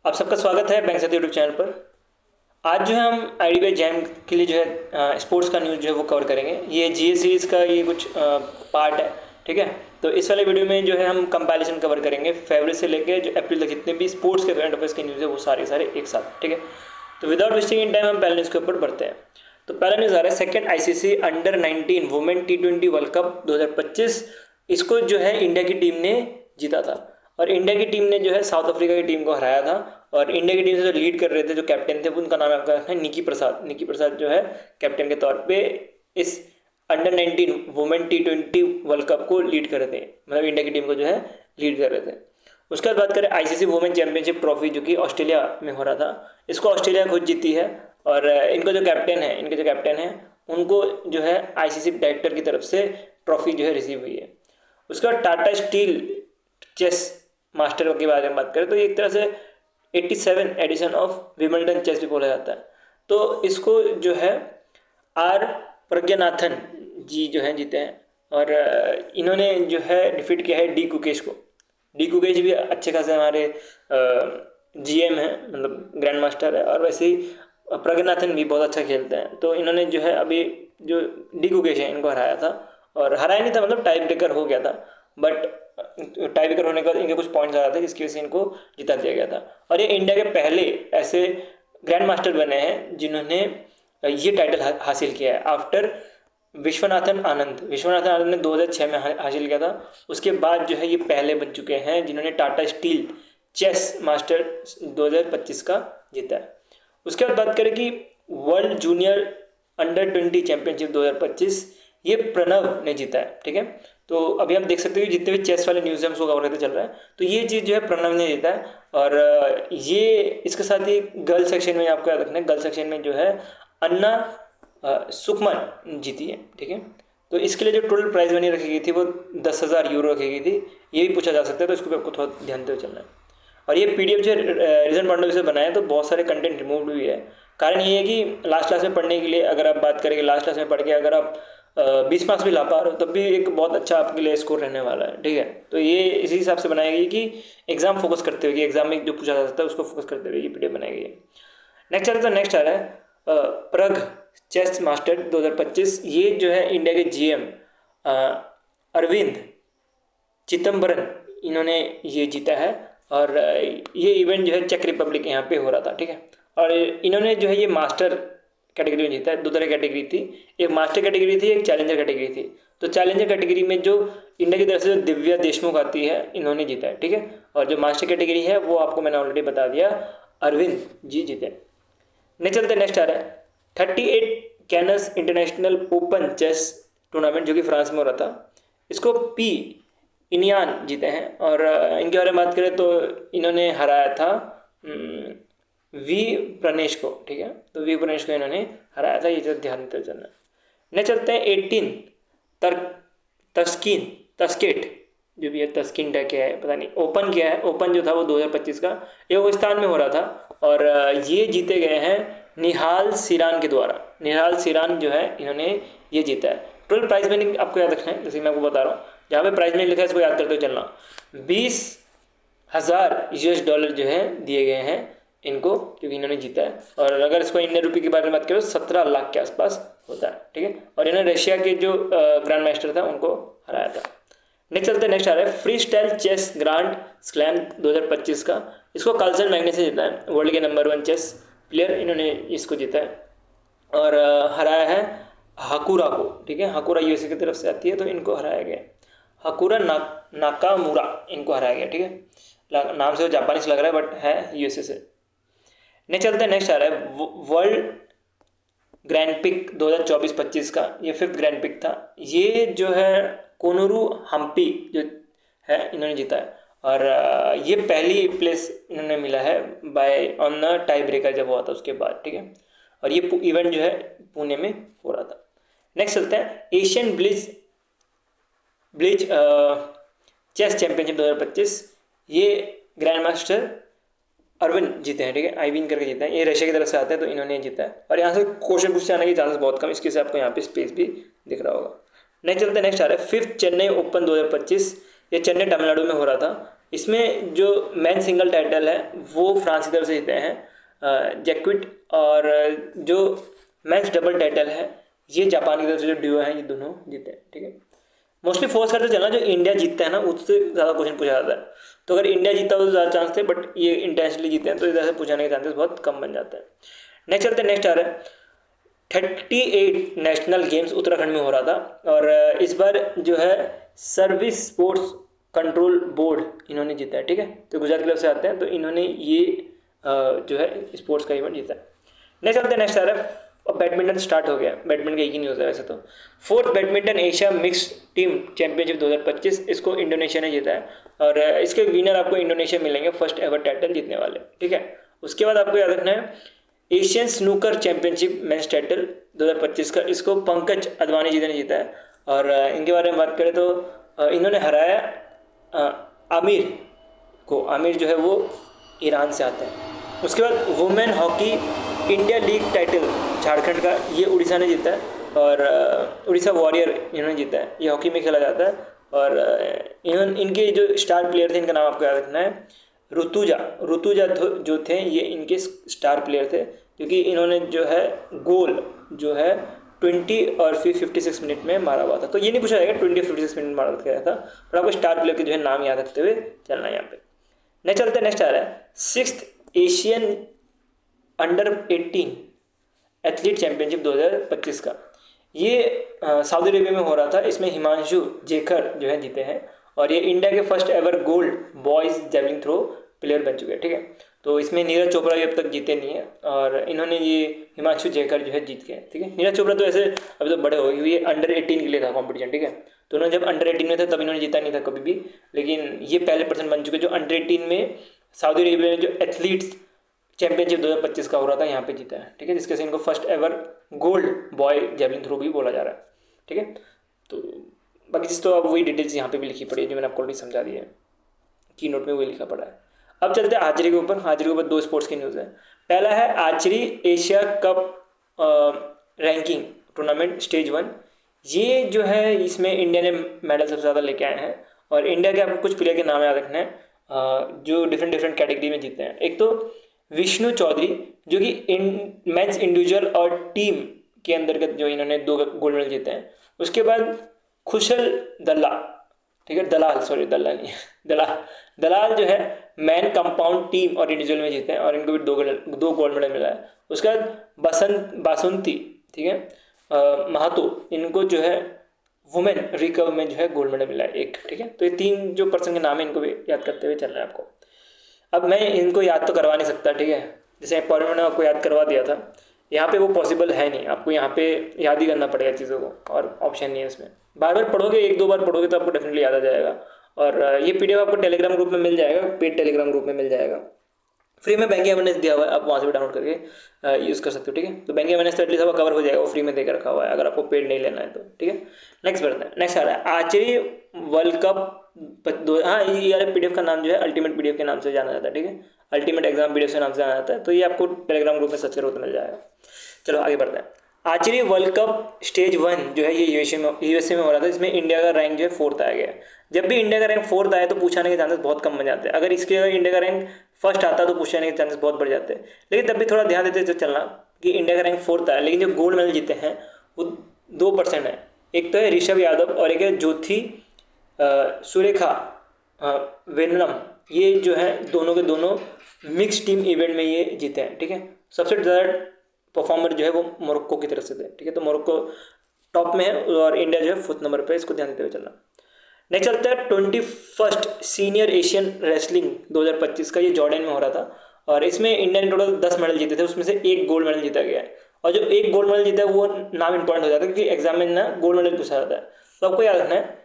आप सबका स्वागत है बैंक साथी यूट्यूब चैनल पर। आज जो है हम आईडीबीआई जैम के लिए जो है स्पोर्ट्स का न्यूज़ जो है वो कवर करेंगे। ये जीए सीरीज़ का ये कुछ पार्ट है, ठीक है। तो इस वाले वीडियो में जो है हम कंपैरिजन कवर करेंगे फरवरी से लेकर जो अप्रैल तक जितने भी स्पोर्ट्स के करंट अफेयर्स की न्यूज़ है वो सारे सारे एक साथ, ठीक है। तो विदाउट वेस्टिंग इन टाइम हम पहले न्यूज़ के ऊपर बढ़ते हैं। तो पहला न्यूज़ आ रहा है सेकेंड आईसीसी अंडर-19 वुमेन टी20 वर्ल्ड कप 2025। इसको जो है इंडिया की टीम ने जीता था और इंडिया की टीम ने जो है साउथ अफ्रीका की टीम को हराया था। और इंडिया की टीम से जो लीड कर रहे थे, जो कैप्टन थे, उनका नाम आपका है निकी प्रसाद। निकी प्रसाद जो है कैप्टन के तौर पे इस अंडर-19 वुमेन टी20 वर्ल्ड कप को लीड कर रहे थे, मतलब इंडिया की टीम को जो है लीड कर रहे थे। उसके बाद बात करें आईसीसी वुमेन चैंपियनशिप ट्रॉफी जो कि ऑस्ट्रेलिया में हो रहा था, इसको ऑस्ट्रेलिया खुद जीती है। और इनका जो कैप्टन है उनको जो है आईसीसी डायरेक्टर की तरफ से ट्रॉफी जो है रिसीव हुई है। उसके बाद टाटा स्टील चेस मास्टर के बारे में बात करें तो ये एक तरह से 87 एडिशन ऑफ विंबलडन चेस भी बोला जाता है। तो इसको जो है आर प्रज्ञानाथन जी जो है जीते हैं और इन्होंने जो है डिफीट किया है डी कुकेश को। डी कुकेश भी अच्छे खासे हमारे जीएम हैं, मतलब ग्रैंड मास्टर है। और वैसे ही प्रज्ञानाथन भी बहुत अच्छा खेलते हैं। तो इन्होंने जो है अभी जो डी कुकेश है इनको हराया था, और हराया नहीं था, मतलब टाई ब्रेकर हो गया था, बट टाई ब्रेकर होने के बाद इनके कुछ पॉइंट्स आ रहे थे जिसकी वजह से इनको जिता दिया गया था। और ये इंडिया के पहले ऐसे ग्रैंड मास्टर बने हैं जिन्होंने ये टाइटल हासिल किया है आफ्टर विश्वनाथन आनंद ने 2006 में हासिल किया था। उसके बाद जो है ये पहले बन चुके हैं जिन्होंने टाटा स्टील चेस मास्टर 2025 का जीता है। उसके बाद बात करें कि वर्ल्ड जूनियर अंडर-20 चैंपियनशिप 2025 ये प्रणव ने जीता है, ठीक है। तो अभी आप देख सकते हो जितने भी चेस वाले न्यूज़ है उसको कवर करते चल रहा है। तो ये चीज़ जो है प्रणव ने जीता है। और ये इसके साथ ही गर्ल सेक्शन में आपको याद रखना है, गर्ल सेक्शन में जो है अन्ना सुकमन जीती है, ठीक है। तो इसके लिए जो टोटल प्राइज मनी रखी गई थी वो 10,000 यूरो रखी गई थी। ये भी पूछा जा सकता है, तो इसको भी आपको थोड़ा ध्यान देते चलना है। और ये पीडीएफ जो रीजन पॉइंट से बनाया तो बहुत सारे कंटेंट रिमूव हुई है। कारण ये है कि लास्ट क्लास में पढ़ने के लिए अगर आप बात करेंगे, लास्ट क्लास में पढ़ के अगर आप 20 मार्क्स भी ला पा रहे हो तब भी एक बहुत अच्छा आपके लिए स्कोर रहने वाला है, ठीक है। तो ये इसी हिसाब से बनाई गई कि एग्जाम फोकस करते हुए, कि एग्जाम में जो पूछा जा सकता है उसको फोकस करते हुए ये पीडीएफ बनाई गई है। नेक्स्ट आ रहा है प्रग चेस मास्टर 2025। ये जो है इंडिया के जीएम अरविंद चिदम्बरम इन्होंने ये जीता है। और ये इवेंट जो है चेक रिपब्लिक यहाँ पे हो रहा था, ठीक है। और इन्होंने जो है ये मास्टर कैटेगरी में जीता है। दो तरह की कैटेगरी थी, एक मास्टर कैटेगरी थी, एक चैलेंजर कैटेगरी थी। तो चैलेंजर कैटेगरी में जो इंडिया की तरफ से जो दिव्या देशमुख आती है इन्होंने जीता है, ठीक है। और जो मास्टर कैटेगरी है वो आपको मैंने ऑलरेडी बता दिया, अरविंद जी जीते। नेक्स्ट आ रहा है 38 कैनस इंटरनेशनल ओपन चेस टूर्नामेंट जो कि फ्रांस में हो रहा था। इसको पी इनियान जीते हैं। और इनके बारे में बात करें तो इन्होंने हराया था वी प्रणेश को, ठीक है। तो वी प्रणेश को इन्होंने हराया था, ये जो ध्यान देते चलना। नेक्स्ट चलते हैं 18 तस्केट जो भी है, तस्किन डा क्या है पता नहीं, ओपन क्या है। ओपन जो था वो 2025 का योगिस्तान में हो रहा था। और ये जीते गए हैं निहाल सीरान के द्वारा। निहाल सीरान जो है इन्होंने ये जीता है। टोटल प्राइज मनी आपको याद रखना है, जैसे मैं आपको बता रहा हूँ, जहाँ पे प्राइज मनी लिखा है इसको याद करते हुए चलना। 20,000 यूएस डॉलर जो है दिए गए हैं इनको, क्योंकि इन्होंने जीता है। और अगर इसको इंडियन रुपये के बारे में बात करें तो 17 लाख के आसपास होता है, ठीक है। और इन्होंने रशिया के जो ग्रैंड मास्टर था उनको हराया था। नेक्स्ट आ रहा है freestyle chess grand slam 2025 का। इसको कार्लसन मैग्नस ने जीता है, वर्ल्ड के नंबर 1 चेस प्लेयर, इन्होंने इसको जीता है। और हराया है हाकुरा को, ठीक है। हाकुरा यूएसए की तरफ से आती है तो इनको हराया गया। हाकुरा नाकामुरा इनको हराया गया, ठीक है। नाम से तो जापानीज लग रहा है बट है यूएसए से। नेक्स्ट आ रहा है वर्ल्ड ग्रैंड पिक 2024-25 का। ये 5th ग्रैंड पिक था। ये जो है कोनोरू हम्पी जो है इन्होंने जीता है। और ये पहली प्लेस इन्होंने मिला है by on the tiebreaker जब हुआ था उसके बाद, ठीक है। और ये इवेंट जो है पुणे में हो रहा था। नेक्स्ट चलते हैं एशियन ब्लिज चेस चैंपियनशिप 2025। ये ग्रैंड मास्टर अरविंद जीते हैं, ठीक है। आईविन करके जीते हैं, ये रशिया की तरफ से आते हैं तो इन्होंने जीता है। और यहाँ से क्वेश्चन पूछे जाने के चांसेस बहुत कम, इसके से आपको यहाँ पे स्पेस भी दिख रहा होगा। नेक्स्ट आ रहा है 5th चेन्नई ओपन 2025। ये चेन्नई तमिलनाडु में हो रहा था। इसमें जो मैन सिंगल टाइटल है वो फ्रांस की तरफ से जीते हैं जैक्विट, और जो मैंस डबल टाइटल है ये जापान की तरफ से जो ड्यू है ये दोनों जीते हैं। ठीक है, मोस्टली फोर्स करते चलना जो इंडिया जीतता है ना उससे ज़्यादा क्वेश्चन पूछा जाता है। तो अगर इंडिया जीता हो तो ज़्यादा चांस थे, बट ये इंटेंशनली जीते हैं तो इधर से पूछाने के चांसेस बहुत कम बन जाते हैं। नेक्स्ट चलते हैं, नेक्स्ट आ रहा है 38 नेशनल गेम्स उत्तराखंड में हो रहा था, और इस बार जो है सर्विस स्पोर्ट्स कंट्रोल बोर्ड इन्होंने जीता है। ठीक है, तो गुजरात की तरफ से आते हैं, तो इन्होंने ये जो है स्पोर्ट्स का इवेंट जीता है। नेक्स्ट चलते हैं, नेक्स्ट आ रहा है और बैडमिंटन स्टार्ट हो गया। बैडमिंटन का एक ही न्यूज़ है वैसे तो। Fourth badminton Asia mix team championship 2025 इसको इंडोनेशिया ने जीता है, और इसके विनर आपको इंडोनेशिया मिलेंगे, फर्स्ट एवर टाइटल जीतने वाले। ठीक है, उसके बाद आपको याद रखना है Asian snooker championship men's title 2025 का इसको पंकज अडवाणी जी ने जीता है, और इनके बारे में बात करें तो इन्होंने हराया आमिर को। आमिर जो है वो ईरान से आते हैं। उसके बाद women hockey India league title Jharkhand का ये उड़ीसा ने जीता है, और उड़ीसा वॉरियर इन्होंने जीता है। ये हॉकी में खेला जाता है, और इनके जो स्टार प्लेयर थे इनका नाम आपको याद रखना है ऋतुजा जो थे ये इनके स्टार प्लेयर थे, क्योंकि इन्होंने जो है गोल जो है 20 और फिर 56 मिनट में मारा हुआ था। तो ये नहीं पूछा जाएगा 20 और 56 मिनट मारा गया था, पर आपको स्टार प्लेयर के जो है नाम याद रखते हुए चलना है यहाँ पे। नेक्स्ट चलते हैं, नेक्स्ट आ रहा है 6th Asian under 18 athlete championship 2025 का। ये सऊदी अरेबिया में हो रहा था। इसमें हिमांशु जेखर जो है जीते हैं, और ये इंडिया के first ever gold boys javelin throw player बन चुके हैं। ठीक है, तो इसमें नीरज चोपड़ा भी अब तक जीते नहीं है, और इन्होंने ये हिमांशु जेखर जो है जीत गए। ठीक है, नीरज चोपड़ा तो ऐसे अभी तो बड़े हो गए, ये अंडर 18 के लिए था कॉम्पिटिशन। ठीक है, तो उन्होंने जब अंडर 18 में थे तब इन्होंने जीता नहीं था कभी भी, लेकिन ये पहले पर्सन बन चुके जो अंडर 18 में सऊदी अरेबिया में जो एथलीट्स चैंपियनशिप 2025 का हो रहा था यहाँ पे जीता है। ठीक है, जिसके से इनको first ever gold boy javelin throw भी बोला जा रहा है। ठीक है, तो बाकी चीज़ तो अब वही डिटेल्स यहाँ पे भी लिखी पड़ी है जो मैंने आपको ऑलरेडी समझा दी है, की नोट में वही लिखा पड़ा है। अब चलते हैं आर्चरी के ऊपर। आर्चरी के ऊपर दो स्पोर्ट्स की न्यूज़ है। पहला है archery Asia cup ranking tournament stage 1। ये जो है इसमें इंडिया ने मेडल सबसे ज़्यादा लेके आए हैं, और इंडिया के आपको कुछ प्लेयर के नाम याद रखने हैं जो डिफरेंट डिफरेंट कैटेगरी में जीते हैं। एक तो विष्णु चौधरी जो कि मेंस इंडिविजुअल और टीम के अंतर्गत जो इन्होंने 2 गोल्ड मेडल जीते हैं। उसके बाद खुशल दल्ला, ठीक है दलाल, सॉरी दल्ला नहीं दलाल जो है मैन कंपाउंड टीम और इंडिविजुअल में जीते हैं, और इनको भी 2 गोल्ड मेडल मिला है। उसके बाद बासंती, ठीक है महातो, इनको जो है वुमेन रिकर्व में जो है गोल्ड मेडल मिला है 1। ठीक है, तो ये 3 जो पर्सन के नाम है इनको भी याद करते हुए चल रहा है आपको। अब मैं इनको याद तो करवा नहीं सकता, ठीक है, जैसे पहले मैंने आपको याद करवा दिया था, यहाँ पे वो पॉसिबल है नहीं। आपको यहाँ पे याद ही करना पड़ेगा चीज़ों को, और ऑप्शन नहीं है इसमें। बार बार पढ़ोगे, 1-2 बार पढ़ोगे तो आपको डेफिनेटली याद आ जाएगा। और ये PDF आपको टेलीग्राम ग्रुप में मिल जाएगा, पेड टेलीग्राम ग्रुप में मिल जाएगा। फ्री में बैंकिंग अवेयरनेस दिया हुआ है, आप वहाँ से भी डाउनलोड करके यूज़ कर सकते हो। ठीक है, तो बैंकिंग अवेयरनेस तो एटलीस्ट आपका कवर हो जाएगा, वो फ्री में देकर रखा हुआ है अगर आपको पेड नहीं लेना है तो। ठीक है, नेक्स्ट बढ़ते हैं। नेक्स्ट आ रहा है आर्चरी वर्ल्ड कप हाँ, ये PDF का नाम जो है अल्टीमेट PDF के नाम से जाना जाता है। ठीक है, अल्टीमेट एग्जाम PDF के नाम से जाना जाता है, तो ये आपको टेलीग्राम ग्रुप में सर्च करो तो मिल जाएगा। चलो आगे बढ़ते हैं। आर्चरी वर्ल्ड कप स्टेज 1 जो है ये यूएसए में हो रहा था। इसमें इंडिया का रैंक जो है 4th आया गया। जब भी इंडिया का रैंक 4th आए तो पूछाने के चांसेस बहुत कम बन जाते हैं। अगर इसके अगर इंडिया का रैंक फर्स्ट आता तो पूछाने के चांसेस बहुत बढ़ जाते हैं, लेकिन तब भी थोड़ा ध्यान देते चलना कि इंडिया का रैंक 4th आया, लेकिन जो गोल्ड मेडल जीते हैं वो 2% है। एक तो है ऋषभ यादव और एक है ज्योति सुरेखा वेनम। ये जो है दोनों के दोनों मिक्स टीम इवेंट में ये जीते हैं। ठीक है, सबसे ज़्यादा परफॉर्मर जो है वो मोरक्को की तरफ से थे। ठीक है, तो मोरक्को टॉप में है और इंडिया जो है 4th नंबर पे, इसको ध्यान देते हुए चलना। नेक्स्ट चलता है 21st सीनियर एशियन रेसलिंग 2025 का। ये जॉर्डन में हो रहा था, और इसमें इंडिया ने टोटल 10 मेडल जीते थे, उसमें से 1 गोल्ड मेडल जीता गया है। और जो 1 गोल्ड मेडल जीता है वो नाम इंपॉर्टेंट हो जाता है, क्योंकि एग्जाम में ना गोल्ड मेडल पूछा जाता है। तो आपको याद रखना है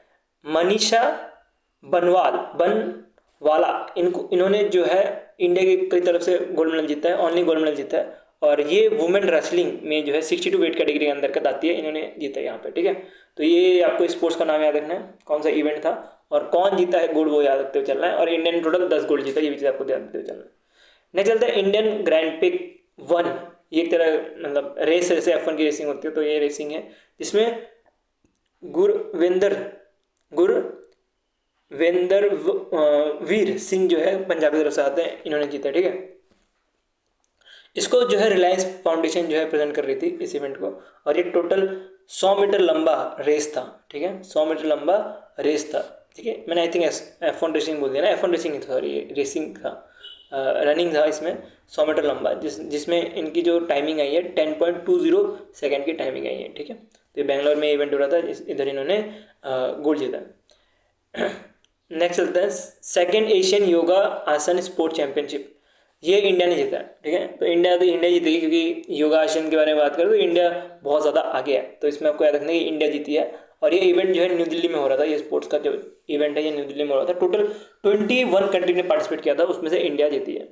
मनीषा बनवाला, इन्होंने जो है इंडिया की तरफ से गोल्ड मेडल जीता है, ऑनली गोल्ड मेडल जीता है। और ये वुमेन रेसलिंग में जो है 62 वेट कैटेगरी के अंदर आती है, इन्होंने जीता है यहाँ पे। ठीक है, तो ये आपको स्पोर्ट्स का नाम याद रखना है, कौन सा इवेंट था और कौन जीता है गोल्ड, वो याद रखते हुए चलना है। और इंडियन टोटल 10 गोल्ड जीता है, ये भी चीज़ आपको ध्यान देते हुए चलना है। नेक्स्ट चलता है इंडियन ग्रैंड पिक 1। ये एक तरह मतलब रेस जैसे F1 की रेसिंग होती है, तो ये रेसिंग है जिसमें वेंदर वीर सिंह जो है पंजाब की तरफ से आते हैं, इन्होंने जीता, ठीक है। इसको जो है रिलायंस फाउंडेशन जो है प्रेजेंट कर रही थी इस इवेंट को, और ये टोटल 100 मीटर लंबा रेस था, ठीक है, 100 मीटर लंबा रेस था, ठीक है। मैंने आई थिंक F1 रेसिंग बोल दिया ना, F1 रेसिंग था, ये रेसिंग था, रनिंग था इसमें 100 मीटर लंबा, जिसमें इनकी जो टाइमिंग आई है 10.20 सेकेंड की टाइमिंग आई है, ठीक है। तो ये बैंगलोर में इवेंट हो रहा था, इधर इन्होंने गोल्ड जीता। नेक्स्ट चलता है सेकेंड एशियन योगा आसन स्पोर्ट चैंपियनशिप, ये इंडिया ने जीता है, ठीक है। तो इंडिया जीतेगी, क्योंकि योगासन के बारे में बात करें तो इंडिया बहुत ज़्यादा आगे है, तो इसमें आपको याद रखना है कि इंडिया जीती है। और ये इवेंट जो है न्यू दिल्ली में हो रहा था, ये स्पोर्ट्स का जो इवेंट है ये न्यू दिल्ली में हो रहा था। टोटल 21 कंट्री ने पार्टिसिपेट किया था, उसमें से इंडिया जीती है।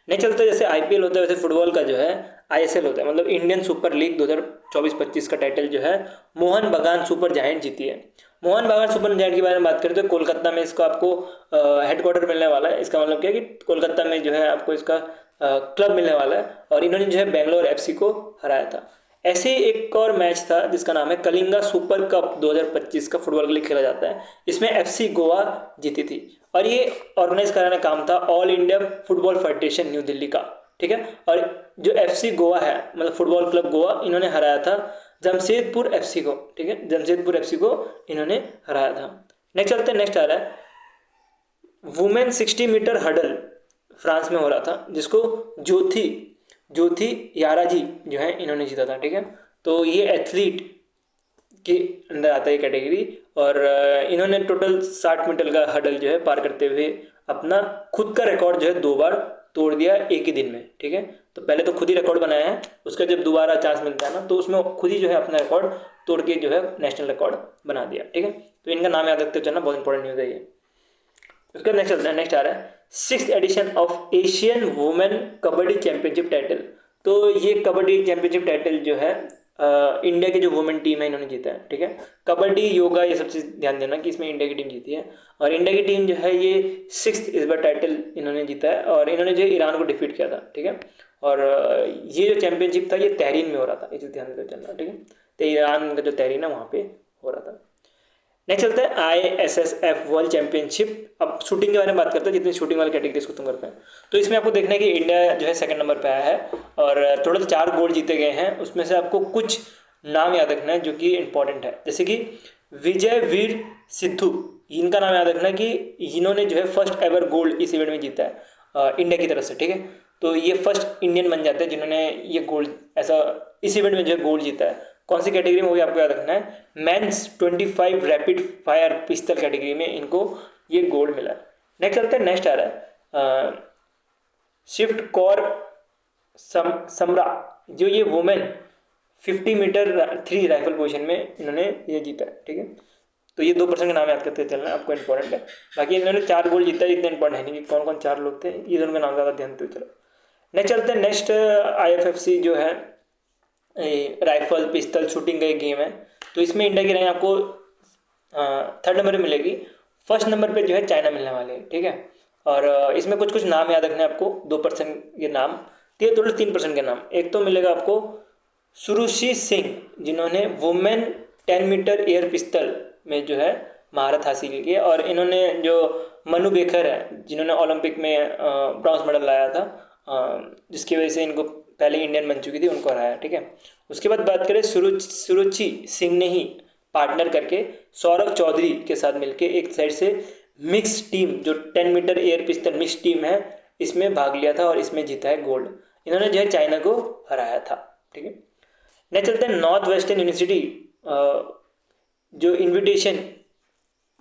नहीं चलता, जैसे IPL होता है वैसे फुटबॉल का जो है ISL होता है, मतलब इंडियन सुपर लीग 2024-25 का टाइटल जो है मोहन बगान सुपर जायंट जीती है। मोहन बागान सुपर जायंट के बारे में बात करें तो कोलकाता में इसका आपको हेडक्वार्टर मिलने वाला है। इसका मतलब क्या है कि कोलकाता में जो है आपको इसका क्लब मिलने वाला है, और इन्होंने जो है बेंगलोर FC को हराया था। ऐसे ही एक और मैच था जिसका नाम है कलिंगा सुपर कप 2025 का, फुटबॉल के लिए खेला जाता है। इसमें FC गोवा जीती थी, और ये ऑर्गेनाइज कराने का काम था all India football federation new Delhi का, ठीक है। और जो FC गोवा है, मतलब फुटबॉल क्लब गोवा, इन्होंने हराया था जमशेदपुर FC को, ठीक है, जमशेदपुर FC को इन्होंने हराया था। नेक्स्ट चलते हैं, नेक्स्ट आ रहा है वुमेन 60 मीटर हडल, फ्रांस में हो रहा था, जिसको ज्योति याराजी जो है इन्होंने जीता था, ठीक है। तो ये एथलीट के अंदर आता है ये कैटेगरी, और इन्होंने टोटल 60 मीटर का हडल जो है पार करते हुए अपना खुद का रिकॉर्ड जो है 2 बार तोड़ दिया एक ही दिन में, ठीक है। तो पहले तो खुद ही रिकॉर्ड बनाया है, उसका जब दोबारा चांस मिलता है ना, तो उसमें खुद ही जो है अपना रिकॉर्ड तोड़ के जो है नेशनल रिकॉर्ड बना दिया, ठीक है। तो इनका नाम याद रखते हो चलना, बहुत इंपॉर्टेंट न्यूज़ है ये। उसका नेक्स्ट चलता है, नेक्स्ट आ रहा है 6th edition of Asian women kabaddi championship title. तो ये कबड्डी चैंपियनशिप टाइटल जो है इंडिया की जो वुमेन टीम है इन्होंने जीता है, ठीक है। कबड्डी, योगा, ये सब चीज़ ध्यान देना कि इसमें इंडिया की टीम जीती है, और इंडिया की टीम जो है ये 6th इस बार टाइटल इन्होंने जीता है, और इन्होंने जो ईरान को डिफीट किया था, ठीक है। और ये जो चैंपियनशिप था ये तहरीन में हो रहा था, ये चीज़ ध्यान देते चलना, ठीक है। तो ईरान का जो तहरीन है वहाँ पे हो रहा था। नेक्स्ट चलता है ISSF वर्ल्ड चैंपियनशिप। अब शूटिंग के बारे में बात करते हैं, जितनी शूटिंग वाली कैटेगरीज को तुम करते हैं, तो इसमें आपको देखना है कि इंडिया जो है सेकंड नंबर पे आया है, और टोटल 4 गोल्ड जीते गए हैं। उसमें से आपको कुछ नाम याद रखना है जो कि इंपॉर्टेंट है, जैसे कि विजय वीर सिद्धू, इनका नाम याद रखना है कि इन्होंने जो है फर्स्ट एवर गोल्ड इस इवेंट में जीता है इंडिया की तरफ से, ठीक है। तो ये फर्स्ट इंडियन बन जाते हैं जिन्होंने ये गोल्ड ऐसा इस इवेंट में जो है गोल्ड जीता है। कौन सी कैटेगरी में, वो भी आपको याद रखना है, men's 25 rapid fire pistol category में इनको ये गोल्ड मिला। नेक्स्ट चलते हैं, नेक्स्ट आ रहा है शिफ्ट कौर समरा, जो ये वुमेन 50 मीटर 3 राइफल पोजीशन में इन्होंने ये जीता है, ठीक है। तो ये 2% के नाम याद करते चलना है, आपको इंपॉर्टेंट है। बाकी इन्होंने 4 गोल्ड जीता है, इतने इंपॉर्टेंट है नहीं कि कौन कौन 4 लोग थे, ये दोनों का नाम ज़्यादा ध्यान देते चलो। नेक्स्ट चलते हैं, नेक्स्ट IFFC जो है राइफल पिस्टल शूटिंग का एक गेम है। तो इसमें इंडिया की रैंक आपको 3rd नंबर पे मिलेगी, 1st नंबर पे जो है चाइना मिलने वाले हैं, ठीक है। और इसमें कुछ कुछ नाम याद रखने आपको, 2% के नाम, टोटल 3% के नाम। एक तो मिलेगा आपको सुरुचि सिंह, जिन्होंने वुमेन 10 मीटर एयर पिस्टल में जो है महारत हासिल की है, और इन्होंने जो मनु बेकर है जिन्होंने ओलंपिक में ब्रॉन्ज मेडल लाया था, जिसकी वजह से इनको पहले इंडियन बन चुकी थी, उनको हराया, ठीक है। उसके बाद बात करें सुरुचि सिंह ने ही पार्टनर करके सौरभ चौधरी के साथ मिलके एक साइड से मिक्स टीम जो 10 metre air pistol mix team है इसमें भाग लिया था, और इसमें जीता है गोल्ड। इन्होंने जो है चाइना को हराया था, ठीक है। नेक्स्ट चलते हैं नॉर्थ वेस्टर्न यूनिवर्सिटी, जो इनविटेशन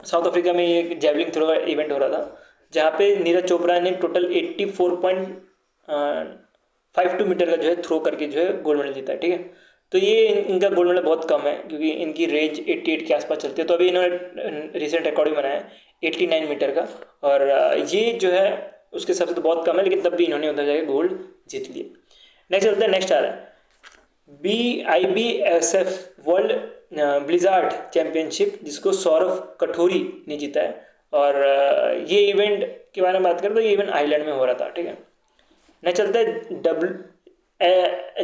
साउथ अफ्रीका में ये जेवलिंग थ्रो इवेंट हो रहा था, जहाँ पे नीरज चोपड़ा ने टोटल 84.52 मीटर का जो है थ्रो करके जो है गोल्ड मेडल जीता है, ठीक है। तो ये इनका गोल्ड मेडल बहुत कम है, क्योंकि इनकी रेंज 88 के आसपास चलती है। तो अभी इन्होंने रिसेंट रिकॉर्ड भी बनाया है 89 मीटर का, और ये जो है उसके हिसाब से तो बहुत कम है, लेकिन तब भी इन्होंने उधर जाके गोल्ड जीत लिया। नेक्स्ट चलते हैं, नेक्स्ट आ रहा है BIBSF वर्ल्ड ब्लिजार्ड चैंपियनशिप, जिसको सौरभ कठोरी ने जीता है। और ये इवेंट के बारे में बात करें तो ये इवेंट आइलैंड में हो रहा था, ठीक है। नेक्स्ट चलता है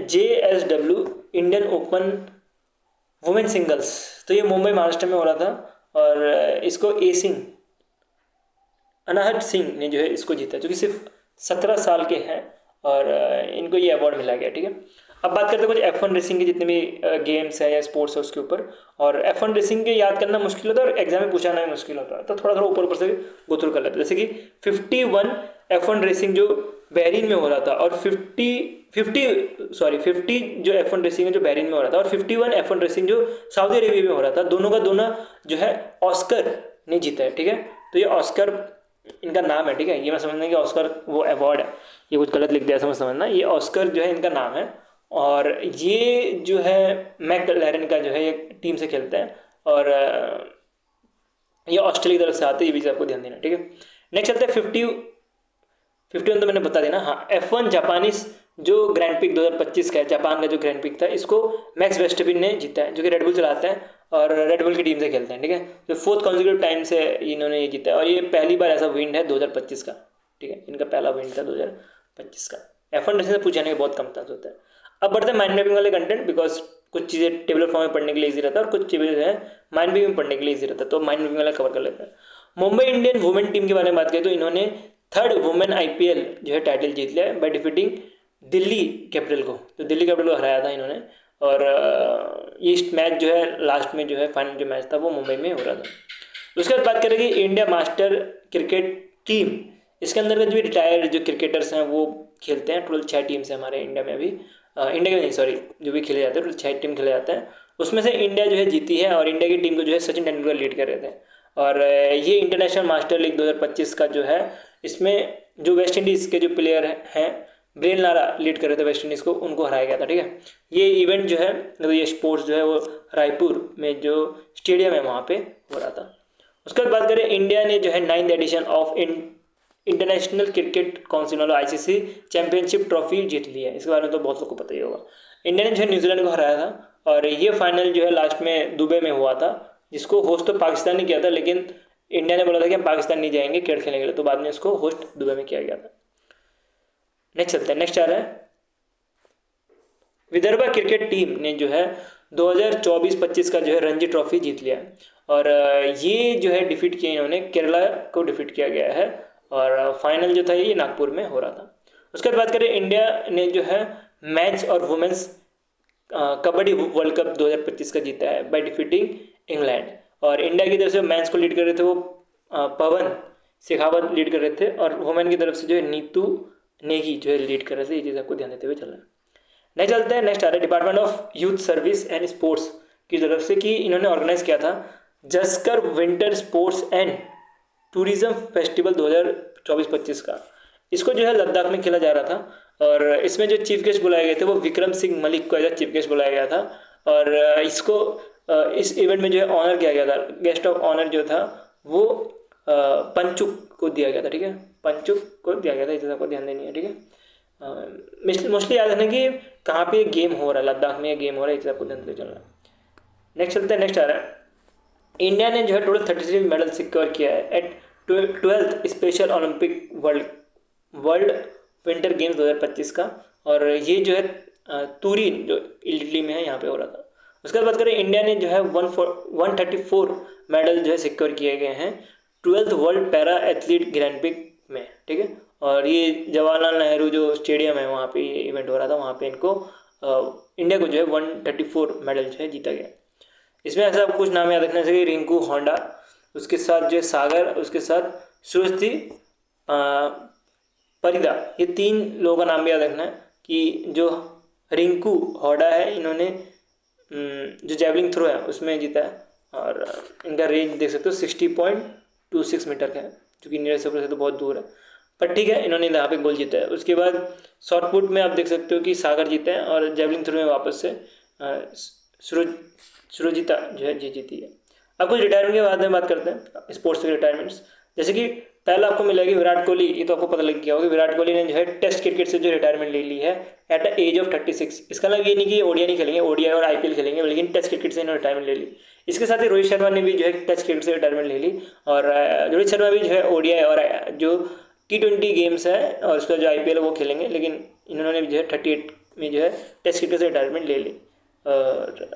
JSW Indian open women singles. तो ये मुंबई महाराष्ट्र में हो रहा था, और इसको अनाहत सिंह ने जो है इसको जीता, जो कि सिर्फ 17 साल के हैं और इनको ये अवार्ड मिला गया। ठीक है, अब बात करते हैं कुछ F1 रेसिंग के जितने भी गेम्स है या स्पोर्ट्स है उसके ऊपर। और F1 रेसिंग के याद करना मुश्किल होता है और एग्जाम में पूछाना भी मुश्किल होता है, तो थोड़ा थोड़ा ऊपर ऊपर से गो थ्रू कर लेते हैं। जैसे कि 51 F1 रेसिंग जो बहरीन में हो रहा था, और 50 जो F1 रेसिंग है जो बहरीन में हो रहा था, और 51 F1 रेसिंग जो सऊदी अरेबिया में हो रहा था, दोनों का दोनों जो है ऑस्कर ने जीता है। ठीक है, तो ये ऑस्कर इनका नाम है। ठीक है, ये मैं समझना कि ऑस्कर वो अवार्ड है, ये कुछ गलत लिख दिया समझना, ये ऑस्कर जो है इनका नाम है। और ये जो है मैकलैरेन का जो है एक टीम से खेलते हैं, और ये ऑस्ट्रेलिया की तरफ से आते हैं, ये भी आपको ध्यान देना। ठीक है, नेक्स्ट चलते हैं 51 तो मैंने बता देना। हाँ, F1 जापानीज जो ग्रैंड पिक 2025 का है, जापान का जो ग्रैंड पिक था, इसको मैक्स वेस्टरपिन ने जीता है, जो कि रेडबुल चलाते हैं और रेडबुल की टीम से खेलते हैं। ठीक है, तो 4th कॉन्सिक्यूटिव टाइम से इन्होंने ये जीता है, और ये पहली बार ऐसा विन है 2025 का। ठीक है, इनका पहला विन था 2025 का। F1 रेसिंग से पूछ जाने के बहुत कम चांस होता है। अब बढ़ते हैं माइंड मैपिंग वाले कंटेंट, बिकॉज कुछ चीज़ें टेबलर फॉर्म में पढ़ने के लिए ईजी रहता है और कुछ चीज़ें जो है माइंड मैपिंग में पढ़ने के लिए ईजी रहता है, तो माइंड मैपिंग वाला कवर कर लेते हैं। मुंबई इंडियन वुमेन टीम के बारे में बात करें तो इन्होंने 3rd वुमेन IPL जो है टाइटल जीत लिया है बाय डिफीटिंग दिल्ली कैपिटल को, तो दिल्ली कैपिटल को हराया था इन्होंने। और ये मैच जो है लास्ट में जो है फाइनल जो मैच था वो मुंबई में हो रहा था। उसके बाद बात करेंगे इंडिया मास्टर क्रिकेट टीम, इसके अंदर जो रिटायर्ड जो क्रिकेटर्स हैं वो खेलते हैं। टोटल 6 टीम्स हैं हमारे इंडिया में अभी, इंडिया के नहीं सॉरी, जो भी खेले जाते हैं टोटल 6 टीम खेले जाते हैं, उसमें से इंडिया जो है जीती है, और इंडिया की टीम को जो है सचिन तेंदुलकर लीड कर रहे थे। और ये इंटरनेशनल मास्टर लीग 2025 का जो है, इसमें जो वेस्ट इंडीज़ के जो प्लेयर हैं ब्रेन लारा लीड कर रहे थे वेस्ट इंडीज़ को, उनको हराया गया था। ठीक है, ये इवेंट जो है मतलब ये स्पोर्ट्स जो है वो रायपुर में जो स्टेडियम है वहाँ पे हो रहा था। उसके बाद बात करें, इंडिया ने जो है 9th edition of International Cricket Council वाला ICC चैंपियनशिप ट्रॉफी जीत ली है। इसके बारे में तो बहुत लोग को पता ही होगा। इंडिया ने जो है न्यूजीलैंड को हराया था, और ये फाइनल जो है लास्ट में दुबई में हुआ था, जिसको होस्ट तो पाकिस्तान ने किया था, लेकिन इंडिया ने बोला था कि हम पाकिस्तान नहीं जाएंगे क्रिकेट खेलने के लिए, तो बाद में इसको होस्ट दुबई में किया गया था। नेक्स्ट चलते हैं, नेक्स्ट आ रहा है विदर्भा क्रिकेट टीम ने जो है 2024-25 का जो है रणजी ट्रॉफी जीत लिया, और ये जो है डिफीट किया इन्होंने, केरला को डिफीट किया गया है, और फाइनल जो था ये नागपुर में हो रहा था। उसके बाद बात करें, इंडिया ने जो है मैच और वुमेन्स कबड्डी वर्ल्ड कप 2025 का जीता है बाय डिफीटिंग इंग्लैंड, और इंडिया की तरफ से मैच को लीड कर रहे थे वो पवन शेखावत लीड कर रहे थे, और वुमेन की तरफ से जो है नीतू नेगी जो है लीड कर रहे थे। ये चीज़ आपको ध्यान देते हुए चलना है। नेक्स्ट चलते हैं, नेक्स्ट आ रहा है department of youth service and sports की तरफ से, कि इन्होंने ऑर्गेनाइज किया था Zanskar winter sports and tourism festival 2024-25 का। इसको जो है लद्दाख में खेला जा रहा था, और इसमें जो चीफ गेस्ट बुलाए गए थे वो विक्रम सिंह मलिक को एज चीफ गेस्ट बुलाया गया था, और इसको इस इवेंट में जो है ऑनर किया गया था। गेस्ट ऑफ ऑनर जो था वो पंचुक को दिया गया था। ठीक है, पंचुक को दिया गया था, इस चीज़ को ध्यान देनी है। ठीक है, मोस्टली याद रखना कि कहाँ पे गेम हो रहा है, लद्दाख में ये गेम हो रहा है, इस आपको ध्यान देते चलना है। नेक्स्ट चलते हैं, नेक्स्ट आ रहा है, इंडिया ने जो है टोटल 33 मेडल सिक्योर किया है at 12th Special Olympic World Winter Games 2025 का, और ये जो है तुरीन जो इटली में है यहाँ पे हो रहा था। उसके बाद बात करें, इंडिया ने जो है 134 मेडल जो है सिक्योर किए गए हैं 12th world para athlete Grand Prix में। ठीक है, और ये जवाहरलाल नेहरू जो स्टेडियम है वहाँ पे ये इवेंट हो रहा था, वहाँ पे इनको इंडिया को जो है 134 मेडल जो है जीता गया। इसमें ऐसा कुछ नाम याद रखना चाहिए, रिंकू होंडा, उसके साथ जो है सागर, उसके साथ सुरस्थी परिदा, ये 3 लोगों का नाम भी याद रखना है। कि जो रिंकू होंडा है, इन्होंने जो जेवलिंग थ्रो है उसमें जीता है, और इनका रेंज देख सकते हो 60.26 मीटर का है, जो कि नीरज चोपड़ा से तो बहुत दूर है, पर ठीक है इन्होंने यहाँ पे गोल जीता है। उसके बाद शॉर्ट पुट में आप देख सकते हो कि सागर जीते हैं, और जेवलिंग थ्रो में वापस से सुरजीता जो है जीती है। अब कुछ रिटायरमेंट के बाद में बात करते हैं, स्पोर्ट्स के रिटायरमेंट्स। जैसे कि पहला आपको मिलेगी विराट कोहली, ये तो आपको पता लग गया होगा, विराट कोहली ने जो है टेस्ट क्रिकेट से जो रिटायरमेंट ले ली है एट द एज ऑफ 36। इसका मतलब ये नहीं कि ओडिया नहीं खेलेंगे, ओडिया और IPL खेलेंगे, लेकिन टेस्ट क्रिकेट से इन्होंने रिटायरमेंट ले ली। इसके साथ ही रोहित शर्मा ने भी जो है टेस्ट क्रिकेट से रिटायरमेंट ले ली, और रोहित शर्मा भी जो है ODI और जो T20 गेम्स है और उसका जो IPL है वो खेलेंगे, लेकिन इन्होंने भी जो है 38 में जो है टेस्ट क्रिकेट से रिटायरमेंट ले ली। और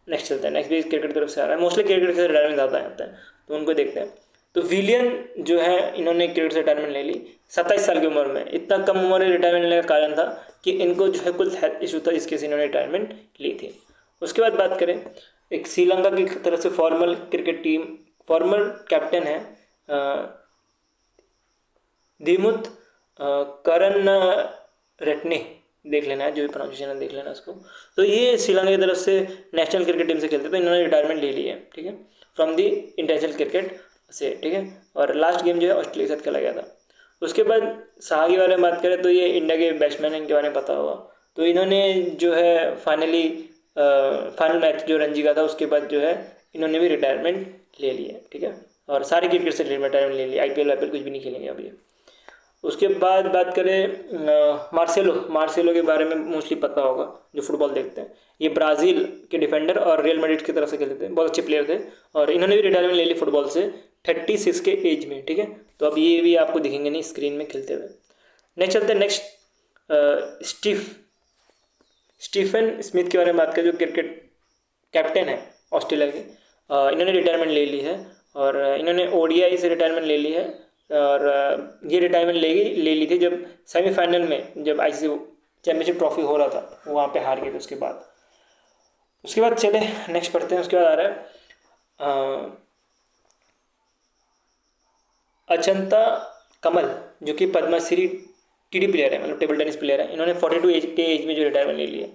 नेक्स्ट चलते हैं, नेक्स्ट भी क्रिकेट की तरफ से आ रहा है, मोस्टली क्रिकेट से रिटायरमेंट ज़्यादा आता है, तो उनको देखते हैं। तो विलियन जो है इन्होंने क्रिकेट से रिटायरमेंट ले ली 27 साल की उम्र में। इतना कम उम्र में रिटायरमेंट लेने का कारण था कि इनको जो है कुछ हेल्थ इशू था, इसके से इन्होंने रिटायरमेंट ली थी। उसके बाद बात करें, एक श्रीलंका की तरफ से formal cricket team, formal captain है दिमुथ करन रत्ने, देख लेना है जो भी प्रोनाउंसिएशन है देख लेना उसको। तो ये श्रीलंका की तरफ से नेशनल क्रिकेट टीम से खेलते थे, इन्होंने रिटायरमेंट ले ली है, ठीक है, फ्रॉम दी इंटरनेशनल क्रिकेट से, ठीक है। और लास्ट गेम जो है ऑस्ट्रेलिया के साथ खेला गया था। उसके बाद शाह के बारे में बात करें तो ये इंडिया के बैट्समैन हैं, इनके बारे में पता होगा। तो इन्होंने जो है फाइनल मैच जो रणजी का था उसके बाद जो है इन्होंने भी रिटायरमेंट ले लिया, ठीक है। और सारे क्रिकेट से रिटायरमेंट ले लिया, IPL कुछ भी नहीं खेलेंगे अभी। उसके बाद बात करें मार्सेलो के बारे में मोस्टली पता होगा जो फुटबॉल देखते हैं। ये ब्राज़ील के डिफेंडर और रियल मैड्रिड की तरफ से खेलते थे, बहुत अच्छे प्लेयर थे। और इन्होंने भी रिटायरमेंट ले ली फुटबॉल से 36 के एज में, ठीक है। तो अब ये भी आपको दिखेंगे नहीं स्क्रीन में खेलते हुए। नेक्स्ट चलते हैं, नेक्स्ट स्टीफन स्मिथ के बारे में बात करें, जो क्रिकेट कैप्टन है ऑस्ट्रेलिया के। इन्होंने रिटायरमेंट ले ली है और इन्होंने ODI से रिटायरमेंट ले ली है। और ये रिटायरमेंट ले ली थी जब सेमीफाइनल में, जब ICC चैम्पियनशिप ट्रॉफी हो रहा था, वहाँ पे हार गए थे। उसके बाद चले नेक्स्ट पढ़ते हैं। उसके बाद आ रहा है अचंता कमल, जो कि पद्मश्री TD प्लेयर है, मतलब टेबल टेनिस प्लेयर है। इन्होंने 42 के एज में जो रिटायरमेंट ले ली है,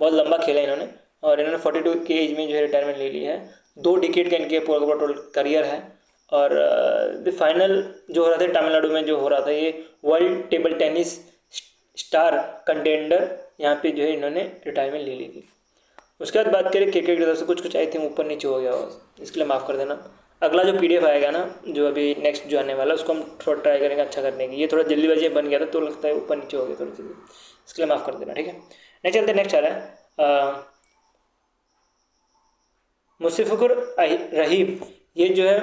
बहुत लंबा खेला इन्होंने, और इन्होंने 42 के एज में जो है रिटायरमेंट ले ली है। 2 डिकेड का इनके पूरा टोटल करियर है। और फाइनल जो हो रहा था तमिलनाडु में, जो हो रहा था ये world table tennis star contender, यहाँ पे जो है इन्होंने रिटायरमेंट ले ली थी। उसके बाद बात करें क्रिकेट की तरफ से, कुछ आई थिंक ऊपर नीचे हो गया हो, इसके लिए माफ़ कर देना। अगला जो PDF आएगा ना, जो अभी नेक्स्ट जो आने वाला, उसको हम थोड़ा ट्राई करेंगे अच्छा करने की। ये थोड़ा जल्दीबाजी बन गया था तो लगता है ऊपर नीचे हो गया थोड़ी सी, इसके लिए माफ़ कर देना, ठीक है। नेक्स्ट चलते, नेक्स्ट आ रहा है मुशफिकुर रहीम। ये जो है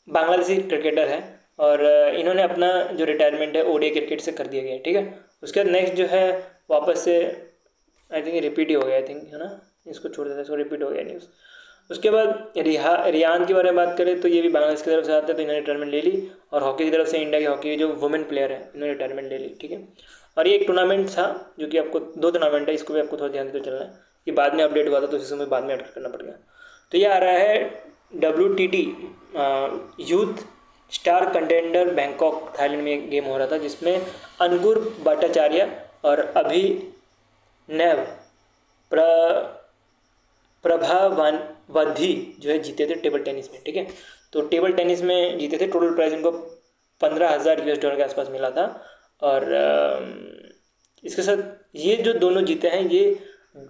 बांग्लादेशी क्रिकेटर है और इन्होंने अपना जो रिटायरमेंट है ODI क्रिकेट से कर दिया गया है, ठीक है। उसके बाद नेक्स्ट जो है वापस से आई थिंक रिपीट ही हो गया, आई थिंक, है ना, इसको छोड़ देते हैं, इसको रिपीट हो गया न्यूज़। उसके बाद रियान के बारे में बात करें तो ये भी बांग्लादेश की तरफ से आते हैं, तो इन्होंने रिटायरमेंट ले ली। और हॉकी की तरफ से इंडिया की हॉकी जो वुमेन प्लेयर है, इन्होंने रिटायरमेंट ले ली, ठीक है। और ये एक टूर्नामेंट था जो कि आपको 2 टूर्नामेंट है, इसको भी आपको थोड़ा ध्यान देते चलना है। ये बाद में अपडेट हुआ था तो इस समय बाद में अपडेट करना पड़ेगा। तो ये आ रहा है WTT youth star contender Bangkok, Thailand में एक गेम हो रहा था, जिसमें अंकुर भट्टाचार्य और अभिनव प्रभावधी जो है जीते थे टेबल टेनिस में, ठीक है। तो टेबल टेनिस में जीते थे, टोटल प्राइस इनको $15,000 के आसपास मिला था। और इसके साथ ये जो दोनों जीते हैं, ये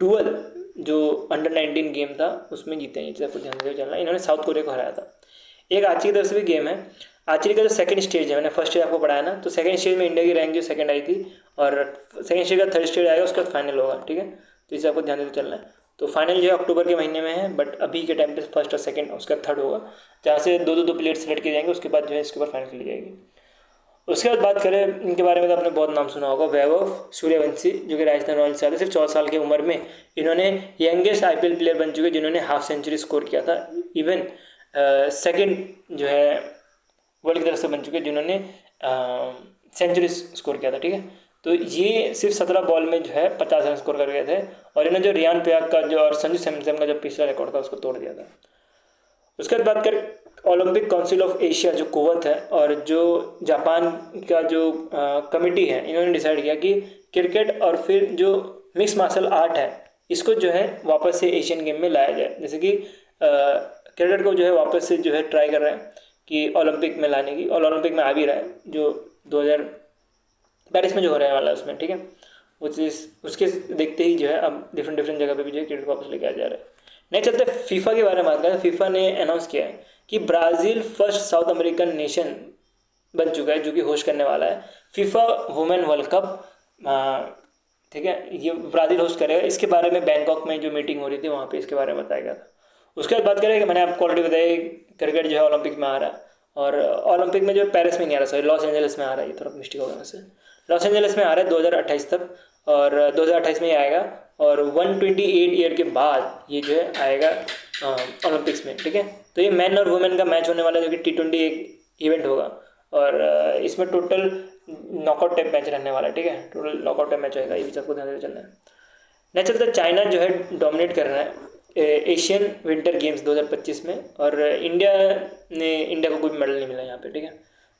डुअल जो अंडर-19 गेम था उसमें जीते हैं, आपको ध्यान देकर चलना। इन्होंने साउथ कोरिया को हराया था। एक आर्चरी की तरफ से भी गेम है। आर्चरी का जो सेकंड स्टेज है, मैंने फर्स्ट स्टेज आपको पढ़ाया ना, तो सेकंड स्टेज में इंडिया की रैंक जो सेकंड आई थी, और सेकंड स्टेज का थर्ड स्टेज आएगा, उसका फाइनल होगा, ठीक है। तो इसे आपको ध्यान देकर चलना है। तो फाइनल जो है अक्टूबर के महीने में है, बट अभी के टाइम पे फर्स्ट और सेकंड, उसका थर्ड होगा, जहाँ से 2-2 प्लेयर सेलेक्ट किए जाएंगे। उसके बाद जो है इसके ऊपर फाइनल खेली जाएगी। उसके बाद बात करें इनके बारे में, तो आपने बहुत नाम सुना होगा, वैभव सूर्यवंशी, जो कि राजस्थान रॉयल्स से आते, सिर्फ 14 साल की उम्र में इन्होंने यंगेस्ट IPL प्लेयर बन चुके जिन्होंने हाफ सेंचुरी स्कोर किया था। इवन सेकंड जो है वर्ल्ड की तरफ से बन चुके जिन्होंने सेंचुरी स्कोर किया था, ठीक है। तो ये सिर्फ 17 बॉल में जो है 50 रन स्कोर कर गए थे, और इन्होंने जो रियान पराग का जो और संजू सैमसन का जो पिछला रिकॉर्ड था उसको तोड़ दिया था। उसके बाद बात करें ओलंपिक काउंसिल ऑफ एशिया जो कुवैत है, और जो जापान का जो कमेटी है, इन्होंने डिसाइड किया कि क्रिकेट और फिर जो मिक्स मार्शल आर्ट है, इसको जो है वापस से एशियन गेम में लाया जाए। जैसे कि क्रिकेट को जो है वापस से जो है ट्राई कर रहे हैं कि ओलंपिक में लाने की, और ओलंपिक में आ भी रहा है, जो 2022 में जो हो रहा है वाला उसमें, ठीक है। वो चीज़ उसके देखते ही जो है अब डिफरेंट जगह पे भी जो है क्रिकेट को वापस लेके आ जा रहा है। नहीं चलते फीफा के बारे में बात करें। फीफा ने अनाउंस किया है कि Brazil first south American nation बन चुका है जो कि होस्ट करने वाला है फीफा वुमेन वर्ल्ड कप, ठीक है। ये ब्राज़ील होस्ट करेगा। इसके बारे में बैंकॉक में जो मीटिंग हो रही थी वहाँ पे इसके बारे में बताया गया था। उसके बाद बात करें कि मैंने आपको ऑलरेडी बताया क्रिकेट जो है ओलंपिक में आ रहा है, और ओलंपिक में जो पेरिस में नहीं आ रहा, सॉरी लॉस एंजल्स में आ रहा है, ये थोड़ा मिस्टेक हो गया मुझसे। लॉस एंजल्स में आ रहा है 2028 तक, और 2028 में ही आएगा, और 128 ईयर के बाद ये जो है आएगा ओलंपिक्स में, ठीक है। तो ये मैन और वुमेन का मैच होने वाला है, जो कि T20 एक इवेंट होगा, और इसमें टोटल नॉकआउट टाइप मैच रहने वाला है, ठीक है, टोटल नॉकआउट टाइप मैच होगा, ये भी सबको ध्यान देकर चलना है। नेक्स्ट चलता है, चाइना जो है डोमिनेट कर रहा है एशियन विंटर गेम्स 2025 में, और इंडिया को कोई मेडल नहीं मिला यहाँ पे, ठीक है।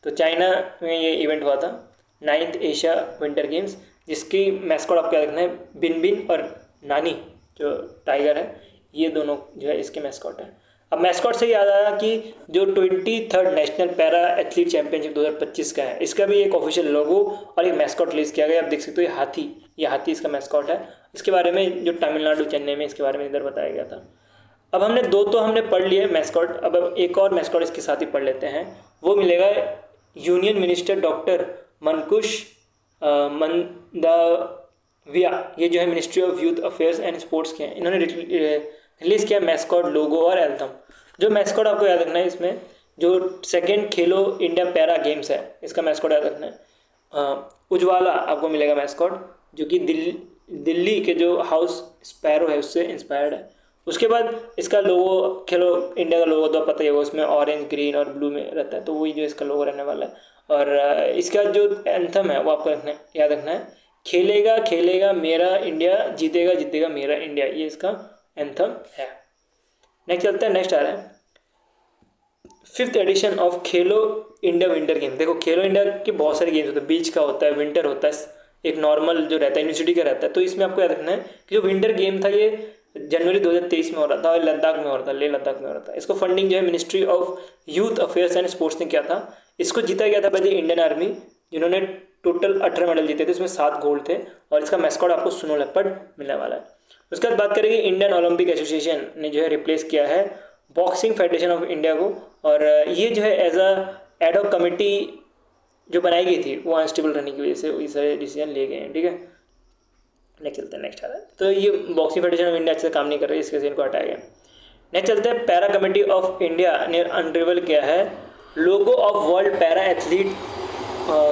तो चाइना में ये इवेंट हुआ था 9th एशिया विंटर गेम्स, जिसकी मैस्कॉट आपको याद रखना है बिन बिन और नानी, जो टाइगर है, ये दोनों जो है इसके मैस्कॉट है। अब मैस्कॉट से याद आया कि जो 23rd national para athlete championship 2025 का है, इसका भी एक ऑफिशियल लोगो और एक मैस्कॉट रिलीज किया गया। आप देख सकते हो ये हाथी इसका मैस्कॉट है। इसके बारे में जो तमिलनाडु चेन्नई में इसके बारे में इधर बताया गया था। अब हमने दो तो हमने पढ़ लिए मैस्कॉट, अब एक और मैस्कॉट इसके साथ ही पढ़ लेते हैं। वो मिलेगा यूनियन मिनिस्टर डॉक्टर मनकुश मंदाविया, ये जो है ministry of youth affairs and sports के हैं। इन्होंने रिलीज़ किया मैस्कॉट लोगो और एल्थम। जो मैस्कॉट आपको याद रखना है, इसमें जो सेकेंड खेलो इंडिया पैरा गेम्स है, इसका मैस्कॉट याद रखना है उज्ज्वला आपको मिलेगा मैस्कॉट, जो कि दिल्ली के जो हाउस स्पैरो है उससे इंस्पायर्ड है। उसके बाद इसका लोगो, खेलो इंडिया का लोगो तो पता ही होगा, उसमें ऑरेंज ग्रीन और ब्लू में रहता है, तो वही जो इसका लोगो रहने वाला है। और इसका जो एंथम है वो आपको याद रखना है, खेलेगा खेलेगा मेरा इंडिया, जीतेगा जीतेगा मेरा इंडिया, ये इसका एंथम है। नेक्स्ट चलते हैं, नेक्स्ट आ रहा है 5th addition of Khelo India winter game. देखो खेलो इंडिया के बहुत सारे गेम्स होते हैं, बीच का होता है, विंटर होता है, एक नॉर्मल जो रहता है यूनिवर्सिटी का रहता है। तो इसमें आपको याद रखना है कि जो विंटर गेम था ये जनवरी 2023 में हो रहा था और लद्दाख में हो रहा था, लेह लद्दाख में हो रहा था। इसको फंडिंग जो है ministry of youth affairs and sports ने किया था। इसको जीता गया था बाय द इंडियन आर्मी, जिन्होंने टोटल 18 मेडल जीते थे, इसमें 7 गोल्ड थे, और इसका मैस्कॉट आपको सुनो लेपर्ड मिलने वाला है। उसके बाद बात करेंगे, इंडियन ओलंपिक एसोसिएशन ने जो है रिप्लेस किया है बॉक्सिंग फेडरेशन ऑफ इंडिया को, और ये जो है एज अ एडहॉक कमेटी जो बनाई गई थी वो अनस्टेबल रहने की वजह से ये सारे डिसीजन लिए गए हैं, ठीक है। नेक्स्ट चलते हैं, नेक्स्ट आ रहा है, तो ये बॉक्सिंग फेडरेशन ऑफ इंडिया अच्छे से काम नहीं कर रही, इसके इनको हटाया गया। नेक्स्ट चलते हैं, पैरा कमेटी ऑफ इंडिया ने अनरिवल किया है logo of world para athlete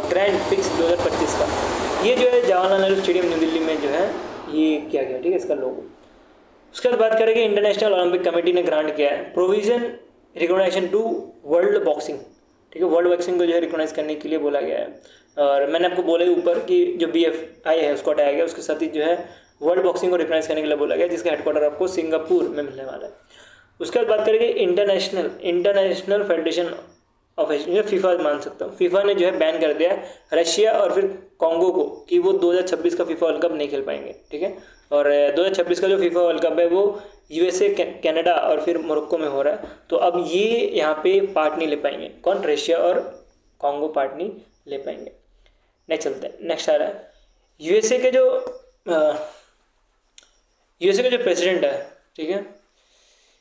grand prix 2025 का। ये जो है जवाहरलाल नेहरू स्टेडियम न्यू दिल्ली में जो है ये किया गया, ठीक है, इसका लोगो। उसके बाद बात करेंगे, इंटरनेशनल ओलंपिक कमेटी ने ग्रांट किया है provision recognition to world boxing, ठीक है, वर्ल्ड बॉक्सिंग को जो है रिकॉग्नाइज करने के लिए बोला गया है। और मैंने आपको बोला ही ऊपर कि जो BFI है उसको हटाया गया, उसके साथ ही जो है वर्ल्ड बॉक्सिंग को रिकॉग्नाइज करने के लिए बोला गया, जिसका हेडक्वार्टर आपको सिंगापुर में मिलने वाला है। उसके बाद बात करेंगे इंटरनेशनल फेडरेशन ऑफ फीफा, मान सकता हूँ फीफा ने जो है बैन कर दिया रशिया और फिर कॉन्गो को कि वो 2026 का फीफा वर्ल्ड कप नहीं खेल पाएंगे, ठीक है। और 2026 का जो फीफा वर्ल्ड कप है वो USA, कनाडा और फिर मोरक्को में हो रहा है, तो अब ये यहाँ पे पार्ट नहीं ले पाएंगे। कौन? रशिया और कॉन्गो पार्ट नहीं ले पाएंगे। नेक्स्ट चलते हैं, नेक्स्ट आ रहा है USA के जो प्रेसिडेंट है, ठीक है,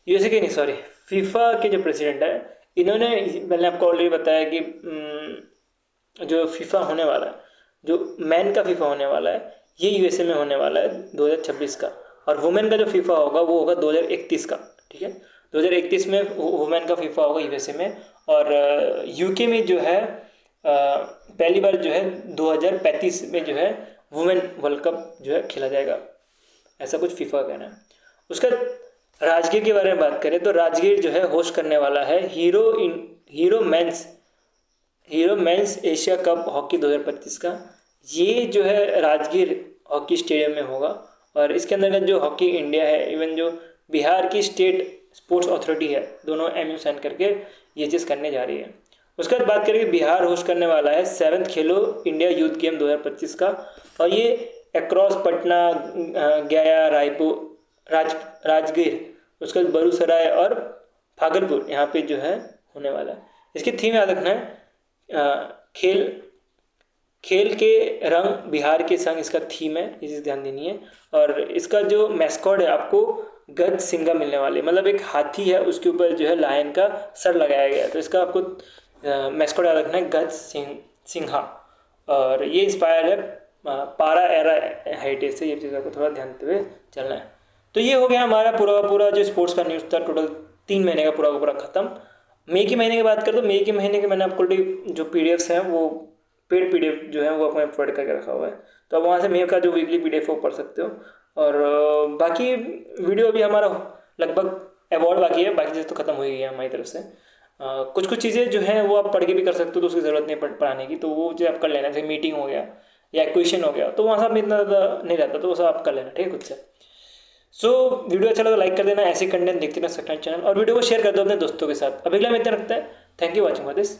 USA के नहीं, सॉरी, फीफा के जो प्रेसिडेंट है, इन्होंने, मैंने आपको ऑलरेडी बताया कि जो फीफा होने वाला है, जो मैन का फीफा होने वाला है, ये USA में होने वाला है 2026 का, और वुमेन का जो फीफा होगा वो होगा 2031 का, ठीक है। 2031 में वुमेन का फीफा होगा USA में, और UK में जो है पहली बार जो है 2035 में जो है वुमेन वर्ल्ड कप जो है खेला जाएगा, ऐसा कुछ फीफा का कहना है। उसका राजगीर के बारे में बात करें तो राजगीर जो है होस्ट करने वाला है Hero men's Asia cup hockey 2025 का। ये जो है राजगीर हॉकी स्टेडियम में होगा, और इसके अंदर जो हॉकी इंडिया है, इवन जो बिहार की स्टेट स्पोर्ट्स अथॉरिटी है, दोनों MU साइन करके ये चीज़ करने जा रही है। उसके बाद बात करेंगे, बिहार होस्ट करने वाला है 7th खेलो इंडिया यूथ गेम 2025 का, और ये अक्रॉस पटना, गया, रायपुर, राजगीर, उसके बाद बेगूसराय और भागलपुर यहाँ पे जो है होने वाला है। इसकी थीम याद रखना है, खेल के रंग बिहार के संग इसका थीम है, ये चीज़ ध्यान देनी है। और इसका जो मैस्कॉट है आपको गज सिंघा मिलने वाले, मतलब एक हाथी है उसके ऊपर जो है लायन का सर लगाया गया है, तो इसका आपको मैस्कॉट याद रखना है गज सिंघा, और ये इंस्पायर है पारा एरा हेरिटेज से, ये चीज़ आपको थोड़ा ध्यान देते हुए चलना है। तो ये हो गया हमारा पूरा जो स्पोर्ट्स का न्यूज़ था, टोटल 3 महीने का पूरा खत्म। मई के महीने की बात करें तो मई के महीने के मैंने आपको जो PDFs हैं वो पेड PDF जो है वो अपने अपलोड करके रखा हुआ है, तो आप वहाँ से मई का जो वीकली PDF है वो पढ़ सकते हो। और बाकी वीडियो अभी हमारा लगभग अवार्ड बाकी है, बाकी चीज़ तो खत्म हो ही गई है हमारी तरफ से। कुछ कुछ चीज़ें जो है वो आप पढ़ के भी कर सकते हो, तो उसकी ज़रूरत नहीं पढ़ाने की, तो वो जो आप कर लेना, जैसे मीटिंग हो गया या क्वेश्चन हो गया, तो वहाँ सब में इतना ज़्यादा नहीं रहता, तो वो सब आप कर लेना, ठीक है, खुद से। सो वीडियो अच्छा लगा तो लाइक कर देना, ऐसे कंटेंट देखते रहना सकते हैं चैनल, और वीडियो को शेयर कर दो अपने दोस्तों के साथ। अभी के लिए मैं इतना रखता है। Thank you watching for this.